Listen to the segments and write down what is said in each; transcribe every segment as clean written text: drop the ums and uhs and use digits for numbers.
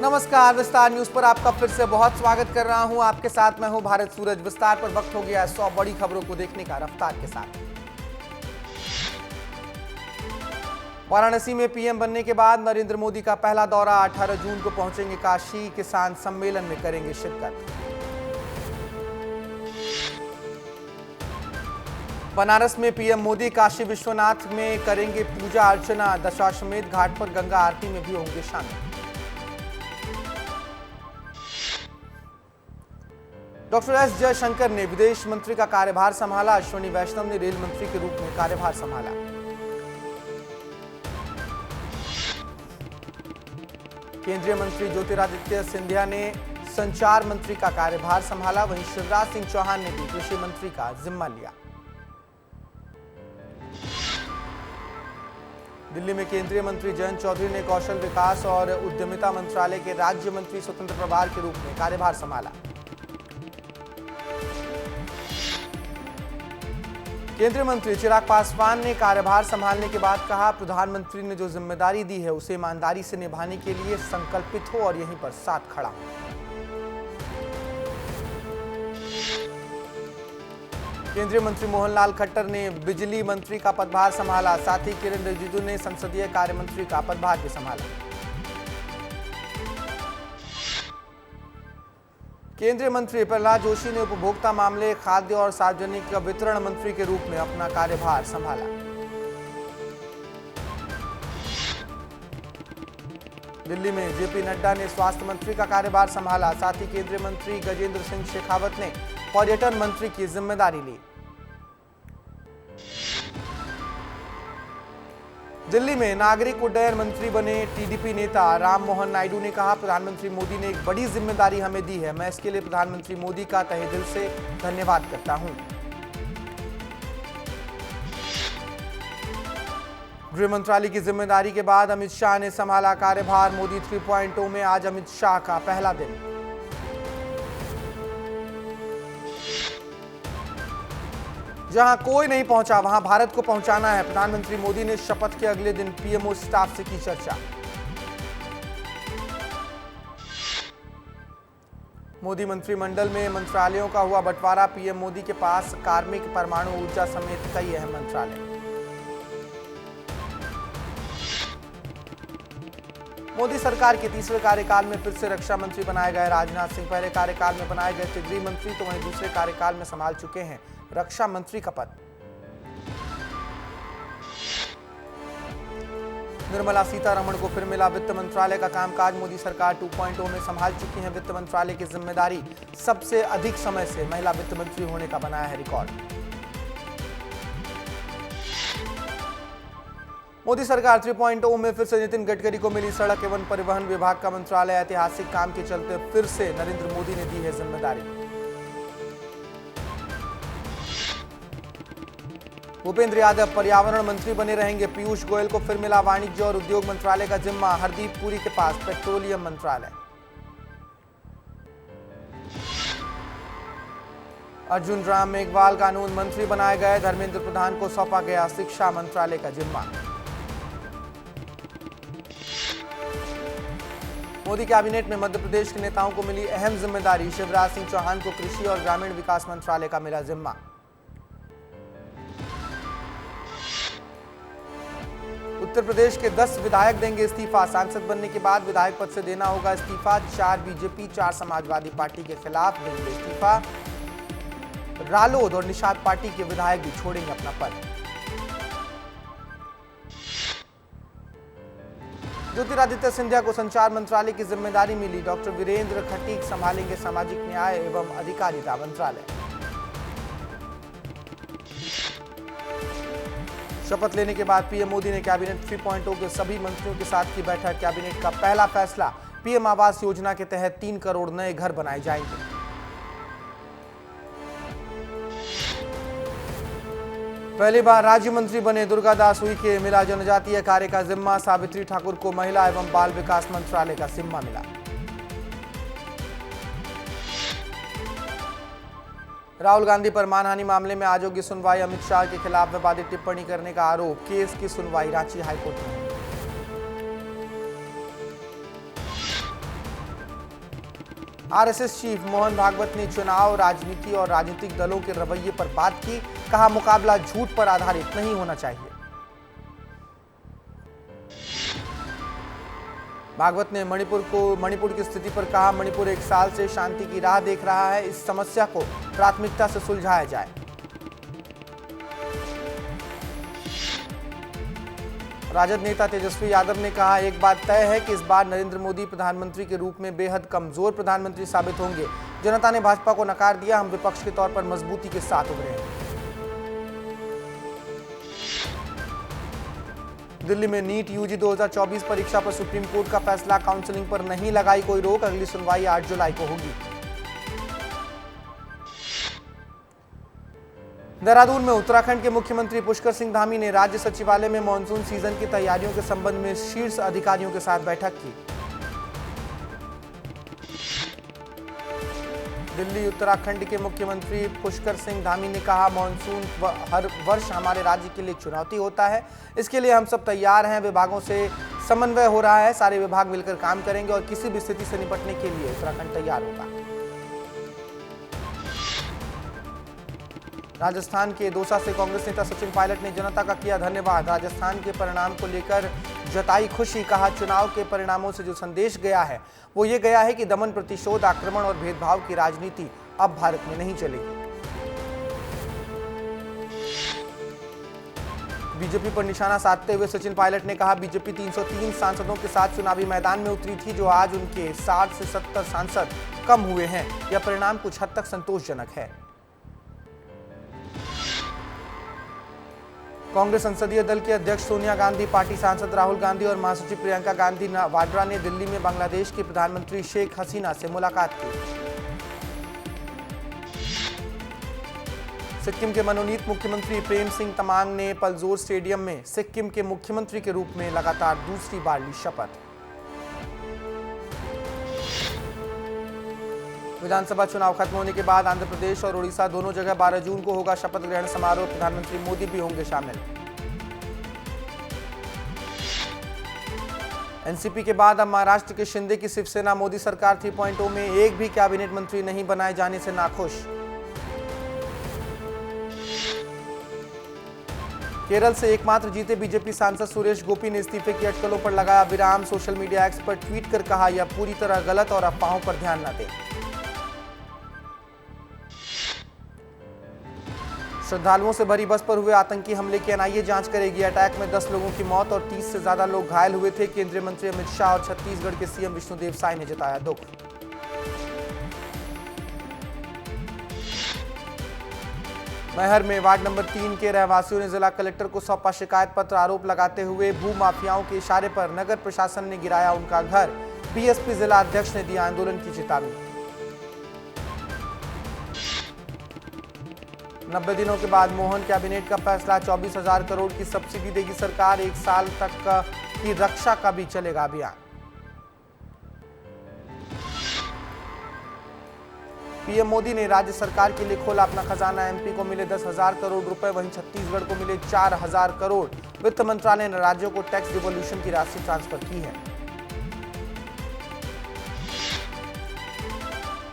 नमस्कार, विस्तार न्यूज पर आपका फिर से बहुत स्वागत कर रहा हूं। आपके साथ मैं हूं भारत सूरज। विस्तार पर वक्त हो गया है 100 बड़ी खबरों को देखने का रफ्तार के साथ। वाराणसी में पीएम बनने के बाद नरेंद्र मोदी का पहला दौरा। 18 जून को पहुंचेंगे काशी, किसान सम्मेलन में करेंगे शिरकत। बनारस में पीएम मोदी काशी विश्वनाथ में करेंगे पूजा अर्चना। दशाश्वमेध घाट पर गंगा आरती में भी होंगे शामिल। डॉक्टर एस जयशंकर ने विदेश मंत्री का कार्यभार संभाला। अश्विनी वैष्णव ने रेल मंत्री के रूप में कार्यभार संभाला। केंद्रीय मंत्री ज्योतिरादित्य सिंधिया ने संचार मंत्री का कार्यभार संभाला। वहीं शिवराज सिंह चौहान ने भी कृषि मंत्री का जिम्मा लिया। दिल्ली में केंद्रीय मंत्री जयंत चौधरी ने कौशल विकास और उद्यमिता मंत्रालय के राज्य मंत्री स्वतंत्र प्रभार के रूप में कार्यभार संभाला। केंद्रीय मंत्री चिराग पासवान ने कार्यभार संभालने के बाद कहा, प्रधानमंत्री ने जो जिम्मेदारी दी है उसे ईमानदारी से निभाने के लिए संकल्पित हो और यहीं पर साथ खड़ा हो। केंद्रीय मंत्री मोहनलाल खट्टर ने बिजली मंत्री का पदभार संभाला। साथ ही किरेन रिजिजू ने संसदीय कार्य मंत्री का पदभार भी संभाला। केंद्रीय मंत्री प्रहलाद जोशी ने उपभोक्ता मामले, खाद्य और सार्वजनिक वितरण मंत्री के रूप में अपना कार्यभार संभाला। दिल्ली में जेपी नड्डा ने स्वास्थ्य मंत्री का कार्यभार संभाला। साथ ही केंद्रीय मंत्री गजेंद्र सिंह शेखावत ने पर्यटन मंत्री की जिम्मेदारी ली। दिल्ली में नागरिक उड्डयन मंत्री बने टीडीपी नेता राम मोहन नायडू ने कहा, प्रधानमंत्री मोदी ने एक बड़ी जिम्मेदारी हमें दी है। मैं इसके लिए प्रधानमंत्री मोदी का तहे दिल से धन्यवाद करता हूं। गृह मंत्रालय की जिम्मेदारी के बाद अमित शाह ने संभाला कार्यभार। मोदी 3.0 में आज अमित शाह का पहला दिन। जहां कोई नहीं पहुंचा वहां भारत को पहुंचाना है। प्रधानमंत्री मोदी ने शपथ के अगले दिन पीएमओ स्टाफ से की चर्चा। मोदी मंत्रिमंडल में मंत्रालयों का हुआ बंटवारा। पीएम मोदी के पास कार्मिक, परमाणु ऊर्जा समेत कई अहम मंत्रालय। मोदी सरकार के तीसरे कार्यकाल में फिर से रक्षा मंत्री बनाए गए राजनाथ सिंह। पहले कार्यकाल में बनाए गए थे गृह मंत्री, तो वहीं दूसरे कार्यकाल में संभाल चुके हैं रक्षा मंत्री का पद। निर्मला सीतारमण को फिर मिला वित्त मंत्रालय का कामकाज। मोदी सरकार 2.0 में संभाल चुकी हैं वित्त मंत्रालय की जिम्मेदारी। सबसे अधिक समय से महिला वित्त मंत्री होने का बनाया है रिकॉर्ड। मोदी सरकार 3.0 में फिर से नितिन गडकरी को मिली सड़क एवं परिवहन विभाग का मंत्रालय। ऐतिहासिक काम के चलते फिर से नरेंद्र मोदी ने दी है जिम्मेदारी। भूपेंद्र यादव पर्यावरण मंत्री बने रहेंगे। पीयूष गोयल को फिर मिला वाणिज्य और उद्योग मंत्रालय का जिम्मा। हरदीप पुरी के पास पेट्रोलियम मंत्रालय। अर्जुन राम मेघवाल कानून मंत्री बनाए गए। धर्मेंद्र प्रधान को सौंपा गया शिक्षा मंत्रालय का जिम्मा। मोदी कैबिनेट में मध्य प्रदेश के नेताओं को मिली अहम जिम्मेदारी। शिवराज सिंह चौहान को कृषि और ग्रामीण विकास मंत्रालय का मिला जिम्मा। उत्तर प्रदेश के 10 विधायक देंगे इस्तीफा। सांसद बनने के बाद विधायक पद से देना होगा इस्तीफा। 4 बीजेपी, 4 समाजवादी पार्टी के खिलाफ देंगे इस्तीफा। रालोद और निषाद पार्टी के विधायक भी छोड़ेंगे अपना पद। ज्योतिरादित्य सिंधिया को संचार मंत्रालय की जिम्मेदारी मिली। डॉक्टर वीरेंद्र खटीक संभालेंगे सामाजिक न्याय एवं अधिकारिता मंत्रालय। शपथ लेने के बाद पीएम मोदी ने कैबिनेट 3.0 के सभी मंत्रियों के साथ की बैठक। कैबिनेट का पहला फैसला, पीएम आवास योजना के तहत 3 करोड़ नए घर बनाए जाएंगे। पहली बार राज्य मंत्री बने दुर्गादास उइके, मिला जनजातीय कार्य का जिम्मा। सावित्री ठाकुर को महिला एवं बाल विकास मंत्रालय का जिम्मा मिला। राहुल गांधी पर मानहानि मामले में आज होगी सुनवाई। अमित शाह के खिलाफ विवादित टिप्पणी करने का आरोप। केस की सुनवाई रांची हाईकोर्ट में। आरएसएस चीफ मोहन भागवत ने चुनाव राजनीति और राजनीतिक दलों के रवैये पर बात की। कहा, मुकाबला झूठ पर आधारित नहीं होना चाहिए। भागवत ने मणिपुर की स्थिति पर कहा, मणिपुर 1 साल से शांति की राह देख रहा है, इस समस्या को प्राथमिकता से सुलझाया जाए। राजद नेता तेजस्वी यादव ने कहा, एक बात तय है कि इस बार नरेंद्र मोदी प्रधानमंत्री के रूप में बेहद कमजोर प्रधानमंत्री साबित होंगे। जनता ने भाजपा को नकार दिया, हम विपक्ष के तौर पर मजबूती के साथ उभरे हैं। दिल्ली में नीट यूजी 2024 परीक्षा पर सुप्रीम कोर्ट का फैसला, काउंसलिंग पर नहीं लगाई कोई रोक, अगली सुनवाई 8 जुलाई को होगी। देहरादून में उत्तराखंड के मुख्यमंत्री पुष्कर सिंह धामी ने राज्य सचिवालय में मानसून सीजन की तैयारियों के संबंध में शीर्ष अधिकारियों के साथ बैठक की। दिल्ली उत्तराखंड के मुख्यमंत्री पुष्कर सिंह धामी ने कहा, मानसून हर वर्ष हमारे राज्य के लिए चुनौती होता है, इसके लिए हम सब तैयार हैं। विभागों से समन्वय हो रहा है, सारे विभाग मिलकर काम करेंगे और किसी भी स्थिति से निपटने के लिए उत्तराखंड तैयार होगा। राजस्थान के दौसा से कांग्रेस नेता सचिन पायलट ने जनता का किया धन्यवाद। राजस्थान के परिणाम को लेकर जताई खुशी। कहा, चुनाव के परिणामों से जो संदेश गया है वो ये गया है कि दमन, प्रतिशोध, आक्रमण और भेदभाव की राजनीति अब भारत में नहीं चलेगी। बीजेपी पर निशाना साधते हुए सचिन पायलट ने कहा, बीजेपी 303 सांसदों के साथ चुनावी मैदान में उतरी थी, जो आज उनके 60 से 70 सांसद कम हुए हैं। यह परिणाम कुछ हद तक संतोषजनक है। कांग्रेस संसदीय दल की अध्यक्ष सोनिया गांधी, पार्टी सांसद राहुल गांधी और महासचिव प्रियंका गांधी वाड्रा ने दिल्ली में बांग्लादेश की प्रधानमंत्री शेख हसीना से मुलाकात की। सिक्किम के मनोनीत मुख्यमंत्री प्रेम सिंह तमांग ने पलजोर स्टेडियम में सिक्किम के मुख्यमंत्री के रूप में लगातार दूसरी बार ली शपथ। विधानसभा चुनाव खत्म होने के बाद आंध्र प्रदेश और उड़ीसा दोनों जगह 12 जून को होगा शपथ ग्रहण समारोह। प्रधानमंत्री मोदी भी होंगे शामिल। एनसीपी के बाद अब महाराष्ट्र के शिंदे की शिवसेना मोदी सरकार 3.0 में एक भी कैबिनेट मंत्री नहीं बनाए जाने से नाखुश। केरल से एकमात्र जीते बीजेपी सांसद सुरेश गोपी ने इस्तीफे की अटकलों पर लगाया विराम। सोशल मीडिया एक्स पर ट्वीट कर कहा, यह पूरी तरह गलत और अफवाहों पर ध्यान न दें। श्रद्धालुओं से भरी बस पर हुए आतंकी हमले की एनआईए जांच करेगी। अटैक में 10 लोगों की मौत और 30 से ज्यादा लोग घायल हुए थे। केंद्रीय मंत्री अमित शाह और छत्तीसगढ़ के सीएम विष्णुदेव साय ने जताया दुख। मैहर में वार्ड नंबर 3 के रहवासियों ने जिला कलेक्टर को सौंपा शिकायत पत्र। आरोप लगाते हुए भू माफियाओं के इशारे पर नगर प्रशासन ने गिराया उनका घर। बीएसपी जिला अध्यक्ष ने दिया आंदोलन की चेतावनी। 90 दिनों के बाद मोहन कैबिनेट का फैसला, 24,000 करोड़ की सब्सिडी देगी सरकार। 1 साल तक की रक्षा का भी चलेगा अभियान। पीएम मोदी ने राज्य सरकार के लिए खोला अपना खजाना। एमपी को मिले 10,000 करोड़ रुपए, वहीं छत्तीसगढ़ को मिले 4,000 करोड़। वित्त मंत्रालय ने राज्यों को टैक्स डिवोल्यूशन की राशि ट्रांसफर की है।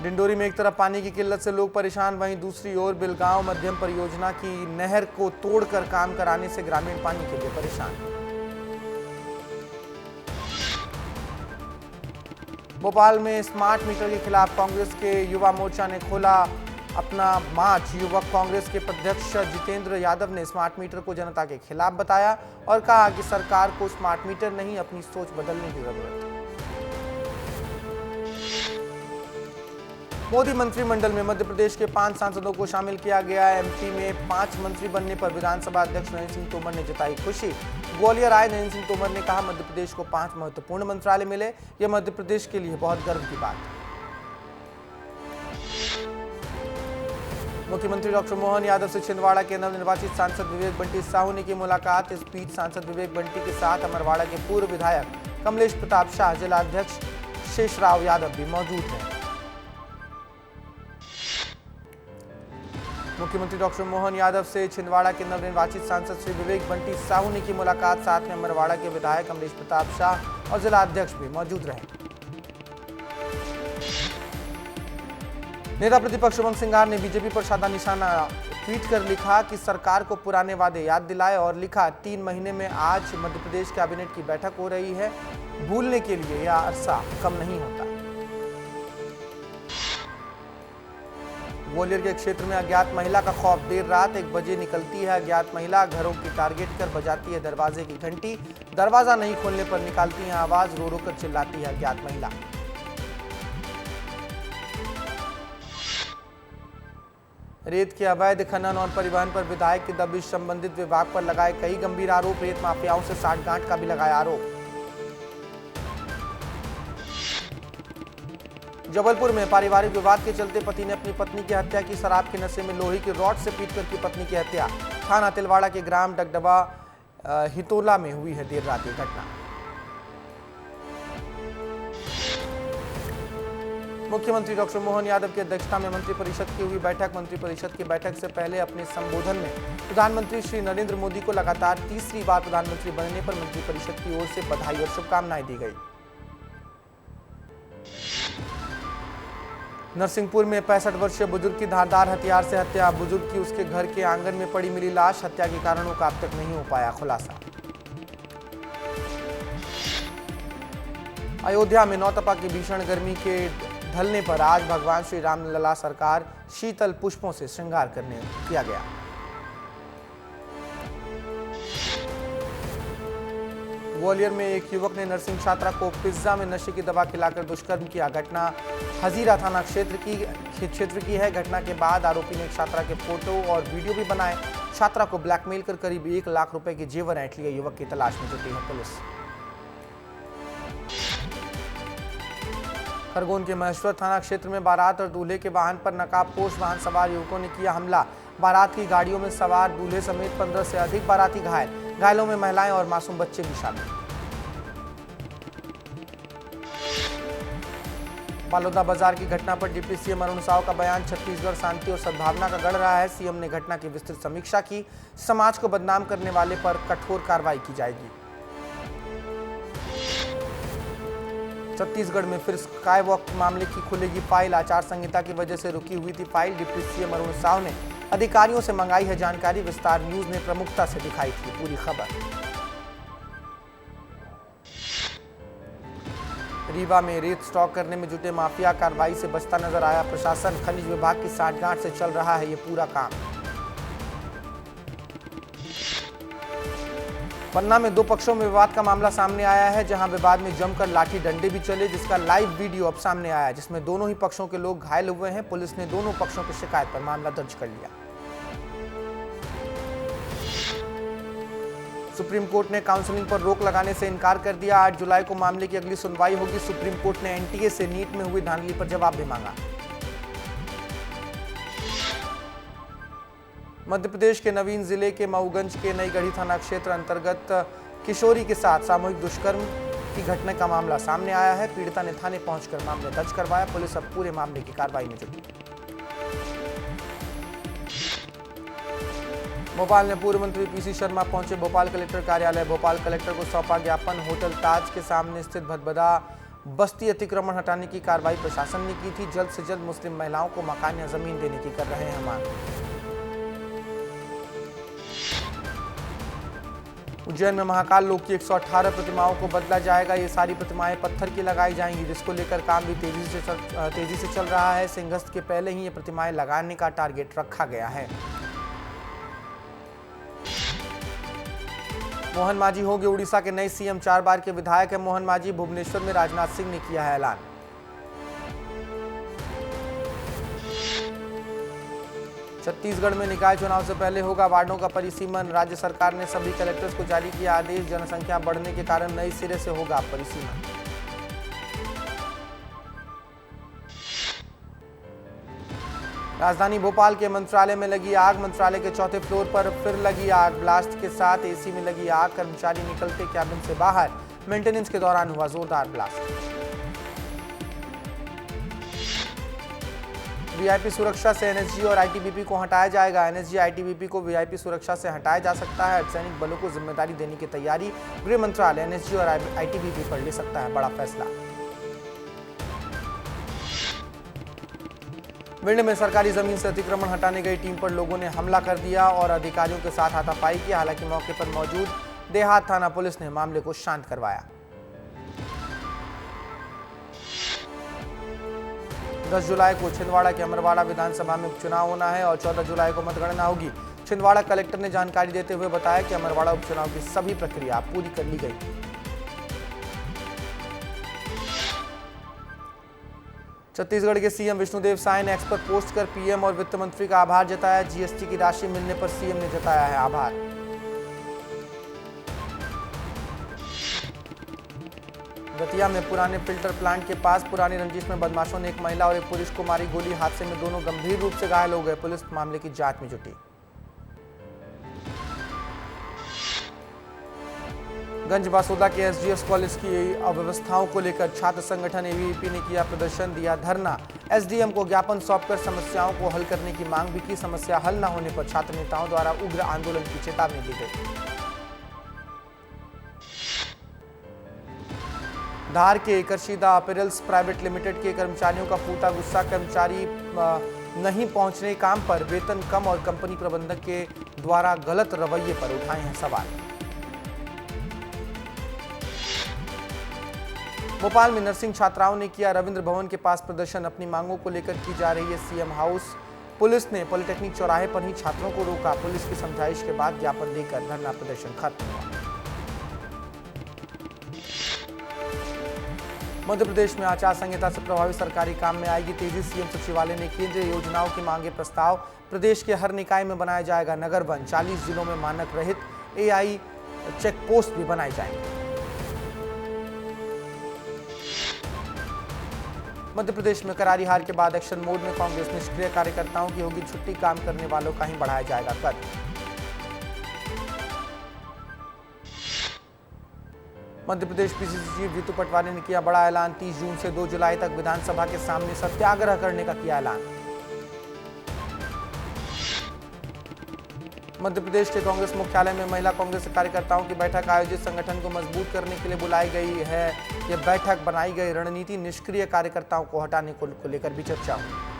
डिंडोरी में एक तरफ पानी की किल्लत से लोग परेशान, वहीं दूसरी ओर बिलगांव मध्यम परियोजना की नहर को तोड़कर काम कराने से ग्रामीण पानी के लिए परेशान। भोपाल में स्मार्ट मीटर के खिलाफ कांग्रेस के युवा मोर्चा ने खोला अपना मार्च। युवक कांग्रेस के अध्यक्ष जितेंद्र यादव ने स्मार्ट मीटर को जनता के खिलाफ बताया और कहा कि सरकार को स्मार्ट मीटर नहीं, अपनी सोच बदलने की जरूरत है। मोदी मंत्रिमंडल में मध्य प्रदेश के 5 सांसदों को शामिल किया गया। एमपी में 5 मंत्री बनने पर विधानसभा अध्यक्ष नरेंद्र सिंह तोमर ने जताई खुशी। ग्वालियर आए नरेंद्र सिंह तोमर ने कहा, मध्य प्रदेश को 5 महत्वपूर्ण मंत्रालय मिले, यह मध्य प्रदेश के लिए बहुत गर्व की बात है। मुख्यमंत्री डॉक्टर मोहन यादव से छिंदवाड़ा के नवनिर्वाचित सांसद विवेक बंटी साहू ने की मुलाकात। इस बीच सांसद विवेक बंटी के साथ अमरवाड़ा के पूर्व विधायक कमलेश प्रताप शाह, जिला अध्यक्ष शेषराव यादव भी मौजूद हैं। मुख्यमंत्री डॉक्टर मोहन यादव से छिंदवाड़ा के नवनिर्वाचित सांसद श्री विवेक बंटी साहू ने की मुलाकात। साथ में अमरवाड़ा के विधायक कमलेश प्रताप शाह और जिला अध्यक्ष भी मौजूद रहे। नेता प्रतिपक्ष उमंग सिंगार ने बीजेपी पर साधा निशाना ट्वीट कर लिखा कि सरकार को पुराने वादे याद दिलाए और लिखा 3 महीने में आज मध्य प्रदेश कैबिनेट की बैठक हो रही है, भूलने के लिए यह अरसा कम नहीं होता। ग्वालियर के क्षेत्र में अज्ञात महिला का खौफ, देर रात 1 बजे निकलती है अज्ञात महिला, घरों की टारगेट कर बजाती है दरवाजे की घंटी, दरवाजा नहीं खोलने पर निकालती है आवाज, रो रो कर चिल्लाती है अज्ञात महिला। रेत के अवैध खनन और परिवहन पर विधायक की दबिश, संबंधित विभाग पर लगाए कई गंभीर आरोप, रेत माफियाओं से साठगांठ का भी लगाया आरोप। जबलपुर में पारिवारिक विवाद के चलते पति ने अपनी पत्नी की हत्या की, शराब के नशे में लोहे की रॉड से पीटकर की पत्नी की हत्या। थाना तिलवाड़ा के ग्राम डगडबा हितोला में हुई है देर रात ये घटना। मुख्यमंत्री डॉक्टर मोहन यादव की अध्यक्षता में मंत्रिपरिषद की हुई बैठक। मंत्रिपरिषद की बैठक से पहले अपने संबोधन में प्रधानमंत्री श्री नरेंद्र मोदी को लगातार तीसरी बार प्रधानमंत्री बनने पर मंत्रिपरिषद की ओर से बधाई और शुभकामनाएं दी गई। नरसिंहपुर में 65 वर्षीय बुजुर्ग की धारदार हथियार से हत्या, बुजुर्ग की उसके घर के आंगन में पड़ी मिली लाश, हत्या के कारणों का अब तक नहीं हो पाया खुलासा। अयोध्या में नौतपा की भीषण गर्मी के ढलने पर आज भगवान श्री राम लला सरकार शीतल पुष्पों से श्रृंगार किया गया। ग्वालियर में एक युवक ने नर्सिंग छात्रा को पिज्जा में नशे की दवा खिलाकर दुष्कर्म किया। घटना हजीरा थाना क्षेत्र की है। घटना के बाद आरोपी ने एक छात्रा के फोटो और वीडियो भी बनाए। छात्रा को ब्लैकमेल कर करीब 1 लाख रुपए के जेवर ऐंठ लिए युवक की तलाश में जुटी है पुलिस। खरगोन के महेश्वर थाना क्षेत्र में बारात और दूल्हे के वाहन पर नकाबपोश वाहन सवार युवकों ने किया हमला। बारात की गाड़ियों में सवार दूल्हे समेत 15 से अधिक बाराती घायल, घायलों में महिलाएं और मासूम बच्चे भी शामिल। बालोदा बाजार की घटना पर डिप्टी सीएम अरुण साव का बयान, छत्तीसगढ़ शांति और सद्भावना का गढ़ रहा है। सीएम ने घटना की विस्तृत समीक्षा की, समाज को बदनाम करने वाले पर कठोर कार्रवाई की जाएगी। छत्तीसगढ़ में फिर स्काई वॉक मामले की खुलेगी फाइल, आचार संहिता की वजह से रुकी हुई थी file. Deputy CM Arun Sao ने अधिकारियों से मंगाई है जानकारी, विस्तार न्यूज ने प्रमुखता से दिखाई थी पूरी खबर। रीवा में रेत स्टॉक करने में जुटे माफिया कार्रवाई से बचता नजर आया प्रशासन, खनिज विभाग की साठगांठ से चल रहा है ये पूरा काम। पन्ना में 2 पक्षों में विवाद का मामला सामने आया है, जहां विवाद में जमकर लाठी डंडे भी चले, जिसका लाइव वीडियो अब सामने आया है, जिसमें दोनों ही पक्षों के लोग घायल हुए हैं। पुलिस ने दोनों पक्षों की शिकायत पर मामला दर्ज कर लिया। सुप्रीम कोर्ट ने काउंसलिंग पर रोक लगाने से इनकार कर दिया। 8 जुलाई को मामले की अगली सुनवाई होगी। सुप्रीम कोर्ट ने एनटीए से नीट में हुई धांधली पर जवाब भी मांगा। मध्य प्रदेश के नवीन जिले के मऊगंज के नईगढ़ी थाना क्षेत्र अंतर्गत किशोरी के साथ सामूहिक दुष्कर्म की घटना का मामला सामने आया है। पीड़िता ने थाने पहुंचकर मामला दर्ज करवाया। पुलिस अब पूरे मामले की कार्रवाई में जुटी। भोपाल में पूर्व मंत्री पीसी शर्मा पहुंचे भोपाल कलेक्टर कार्यालय। भोपाल कलेक्टर को सौंपा ज्ञापन। होटल ताज के सामने स्थित भदभदा बस्ती अतिक्रमण हटाने की कार्रवाई प्रशासन ने की थी। जल्द से जल्द मुस्लिम महिलाओं को मकान या जमीन देने की कर रहे हैं मांग। उज्जैन में महाकाल लोक की 118 प्रतिमाओं को बदला जाएगा। ये सारी प्रतिमाएं पत्थर की लगाई जाएंगी, जिसको लेकर काम भी तेजी से चल रहा है। सिंहस्थ के पहले ही ये प्रतिमाएं लगाने का टारगेट रखा गया है। मोहन मांझी होंगे उड़ीसा के नए सीएम। 4 बार के विधायक हैं मोहन मांझी। भुवनेश्वर में राजनाथ सिंह ने किया है ऐलान। छत्तीसगढ़ में निकाय चुनाव से पहले होगा वार्डों का परिसीमन। राज्य सरकार ने सभी कलेक्टर्स को जारी किया आदेश। जनसंख्या बढ़ने के कारण नए सिरे से होगा परिसीमन। राजधानी भोपाल के मंत्रालय में लगी आग। मंत्रालय के 4थे फ्लोर पर फिर लगी आग। ब्लास्ट के साथ एसी में लगी आग। कर्मचारी निकलते कैबिन से बाहर। मेंटेनेंस के दौरान हुआ जोरदार ब्लास्ट। वीआईपी सुरक्षा से एनएसजी और आईटीबीपी को हटाया जाएगा। एनएसजी आईटीबीपी को वीआईपी सुरक्षा से हटाया जा सकता है। अर्धसैनिक बलों को जिम्मेदारी देने की तैयारी। गृह मंत्रालय एनएसजी और आईटीबीपी पर ले सकता है बड़ा फैसला। विंड में सरकारी जमीन से अतिक्रमण हटाने गई टीम पर लोगों ने हमला कर दिया और अधिकारियों के साथ हाथापाई की। हालांकि मौके पर मौजूद देहात थाना पुलिस ने मामले को शांत करवाया। 10 जुलाई को छिंदवाड़ा के अमरवाड़ा विधानसभा में उपचुनाव होना है और 14 जुलाई को मतगणना होगी। छिंदवाड़ा कलेक्टर ने जानकारी देते हुए बताया कि अमरवाड़ा उपचुनाव की सभी प्रक्रिया पूरी कर ली गई। छत्तीसगढ़ के सीएम विष्णुदेव साय ने एक्स पर पोस्ट कर पीएम और वित्त मंत्री का आभार जताया। जीएसटी की राशि मिलने पर सीएम ने जताया है आभार। दतिया में पुराने फिल्टर प्लांट के पास पुरानी रंजिश में बदमाशों ने एक महिला और एक पुरुष को मारी गोली। हादसे में दोनों गंभीर रूप से घायल हो गए। पुलिस मामले की जांच में जुटी। गंज बासोदा के एसडीएस कॉलेज की अव्यवस्थाओं को लेकर छात्र संगठन एबीवीपी ने किया प्रदर्शन, दिया धरना। एसडीएम को ज्ञापन सौंपकर समस्याओं को हल करने की मांग भी की। समस्या हल न होने पर छात्र नेताओं द्वारा उग्र आंदोलन की चेतावनी दी गई। धार के करशीदा अपैरल्स प्राइवेट लिमिटेड के कर्मचारियों का फूटा गुस्सा। कर्मचारी नहीं पहुंचने काम पर, वेतन कम और कंपनी प्रबंधक के द्वारा गलत रवैये पर उठाए हैं सवाल। भोपाल में नर्सिंग छात्राओं ने किया रविंद्र भवन के पास प्रदर्शन। अपनी मांगों को लेकर की जा रही है सीएम हाउस। पुलिस ने पॉलिटेक्निक चौराहे पर ही छात्रों को रोका। पुलिस की समझाइश के बाद ज्ञापन देकर धरना प्रदर्शन खत्म हुआ। मध्य प्रदेश में आचार संहिता से प्रभावित सरकारी काम में आएगी तेजी। सीएम सचिवालय ने केंद्रीय योजनाओं की मांगे प्रस्ताव। प्रदेश के हर निकाय में बनाया जाएगा नगर वन। 40 जिलों में मानक रहित एआई चेक पोस्ट भी बनाए जाएंगे। मध्य प्रदेश में करारी हार के बाद एक्शन मोड में कांग्रेस। निष्क्रिय कार्यकर्ताओं की होगी छुट्टी, काम करने वालों का ही बढ़ाया जाएगा कद। मध्य प्रदेश पीसीसी चीफ जीतू पटवारी ने किया बड़ा ऐलान। 30 जून से 2 जुलाई तक विधानसभा के सामने सत्याग्रह करने का किया ऐलान। मध्य प्रदेश के कांग्रेस मुख्यालय में महिला कांग्रेस कार्यकर्ताओं की बैठक आयोजित। संगठन को मजबूत करने के लिए बुलाई गई है यह बैठक। बनाई गई रणनीति, निष्क्रिय कार्यकर्ताओं को हटाने को लेकर भी चर्चा हुई।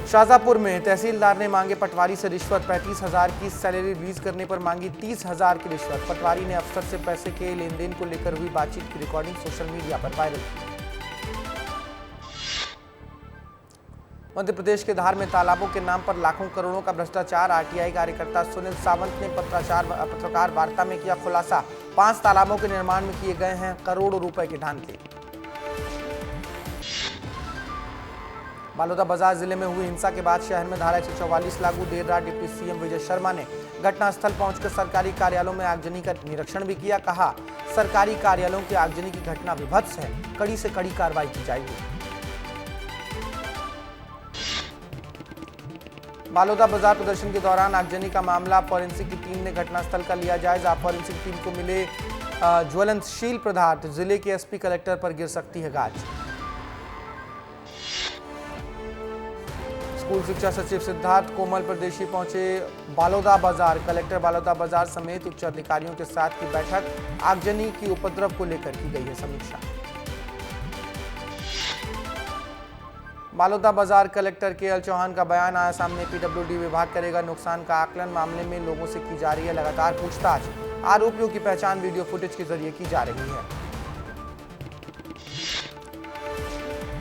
शाजापुर में तहसीलदार ने मांगे पटवारी से रिश्वत। 35,000 की सैलरी रिलीज करने पर मांगी 30,000 की रिश्वत। पटवारी ने अफसर से पैसे के लेनदेन को लेकर हुई बातचीत की रिकॉर्डिंग सोशल मीडिया पर वायरल। मध्य प्रदेश के धार में तालाबों के नाम पर लाखों करोड़ों का भ्रष्टाचार। आरटीआई कार्यकर्ता सुनील सावंत ने पत्रकार वार्ता में किया खुलासा। 5 तालाबों के निर्माण में किए गए हैं करोड़ों रुपए के ढांचे। बालोदा बाजार जिले में हुई हिंसा के बाद शहर में धारा 144 लागू। देर रात डिप्टी सीएम विजय शर्मा ने घटनास्थल पहुंचकर सरकारी कार्यालयों में आगजनी का निरीक्षण भी किया। कहा, सरकारी कार्यालयों की आगजनी की घटना विभत्स है, कड़ी से कड़ी कार्रवाई की जाएगी। बालोदा बाजार प्रदर्शन के दौरान आगजनी का मामला। फॉरेंसिक की टीम ने घटनास्थल का लिया जायजा। फॉरेंसिक टीम को मिले ज्वलनशील पदार्थ। जिले के एसपी कलेक्टर पर गिर सकती है गाज। स्कूल शिक्षा सचिव सिद्धार्थ कोमल परदेशी पहुंचे बालोदा बाजार। कलेक्टर बालोदा बाजार समेत उच्च अधिकारियों के साथ की बैठक। आगजनी की उपद्रव को लेकर की गई है समीक्षा। बालोदा बाजार कलेक्टर केएल चौहान का बयान आया सामने। पीडब्ल्यूडी विभाग करेगा नुकसान का आकलन। मामले में लोगों से की जा रही है लगातार पूछताछ। आरोपियों की पहचान वीडियो फुटेज के जरिए की जा रही है।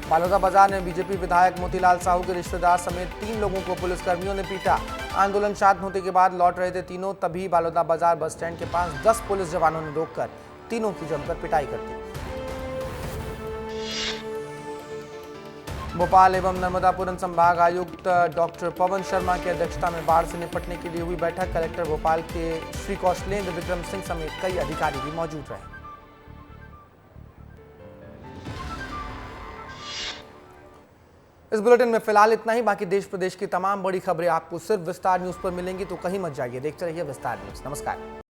बालोदा बाजार में बीजेपी विधायक मोतीलाल साहू के रिश्तेदार समेत 3 लोगों को पुलिसकर्मियों ने पीटा। आंदोलन शांत होने के बाद लौट रहे थे तीनों, तभी बालोदा बाजार बस स्टैंड के पास 10 पुलिस जवानों ने रोककर तीनों की जमकर पिटाई कर दी। भोपाल एवं नर्मदापुरम संभाग आयुक्त डॉक्टर पवन शर्मा की अध्यक्षता में बाढ़ से निपटने के लिए हुई बैठक। कलेक्टर भोपाल के श्री कौशलेंद्र विक्रम सिंह समेत कई अधिकारी भी मौजूद रहे। इस बुलेटिन में फिलहाल इतना ही। बाकी देश प्रदेश की तमाम बड़ी खबरें आपको सिर्फ विस्तार न्यूज पर मिलेंगी, तो कहीं मत जाइए, देखते रहिए विस्तार न्यूज। नमस्कार।